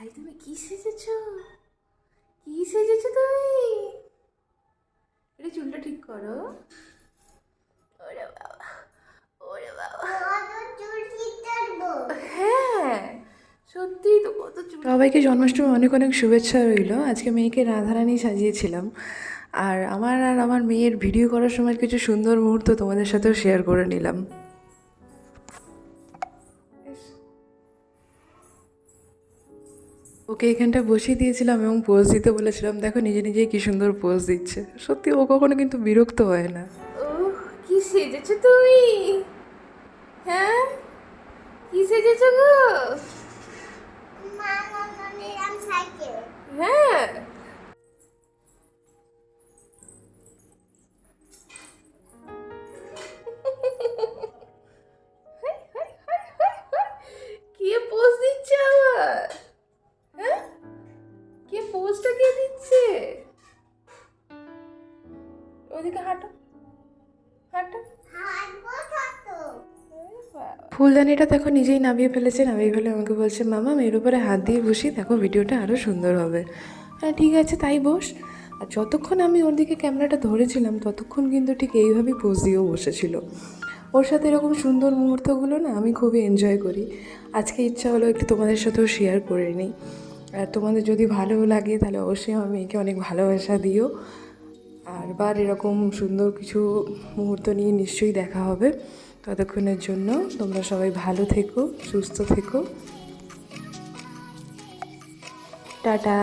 ভাই তুমি কি সেজেছো? কি সেজেছো তুমি? এটা চুলটা ঠিক করো। ওরে বাবা, ওরে বাবা, হ্যাঁ সত্যি তো কত চুল। সবাইকে জন্মাষ্টমী অনেক অনেক শুভেচ্ছা রইল। আজকে মেয়েকে রাধারানী সাজিয়েছিলাম, আর আমার মেয়ের ভিডিও করার সময় কিছু সুন্দর মুহূর্ত তোমাদের সাথেও শেয়ার করে নিলাম। ওকে এখানটা বসিয়ে দিয়েছিলাম এবং পোজ দিতে বলেছিলাম, দেখো নিজে নিজেই কি সুন্দর পোজ দিচ্ছে। সত্যি ও কখনো কিন্তু বিরক্ত হয় না। ও কি সেজেছো তুমি? হ্যাঁ কি সেজেছো গো? হ্যাঁ কে পোজ দিচ্ছে আবার? হ্যাঁ কে পোজটা কে দিচ্ছে? ওদিকে হাঁটো, হাঁটো। ফুলদানিটা দেখো নিজেই নামিয়ে ফেলেছে, নামিয়ে ফেলে আমাকে বলছে, মামা এর উপরে হাত দিয়ে বসি, দেখো ভিডিওটা আরও সুন্দর হবে। হ্যাঁ ঠিক আছে তাই বস। আর যতক্ষণ আমি ওর দিকে ক্যামেরাটা ধরেছিলাম ততক্ষণ কিন্তু ঠিক এইভাবেই পোজ দিয়েও বসেছিল। ওর সাথে এরকম সুন্দর মুহূর্তগুলো না আমি খুবই এনজয় করি। আজকে ইচ্ছা হলো একটু তোমাদের সাথেও শেয়ার করে নিই। আর তোমাদের যদি ভালো লাগে তাহলে অবশ্যই আমার মেয়েকে অনেক ভালোবাসা দিও। আর এরকম সুন্দর কিছু মুহূর্ত নিয়ে নিশ্চয়ই দেখা হবে। ততক্ষণের জন্য তোমরা সবাই ভালো থেকো, সুস্থ থেকো। টাটা।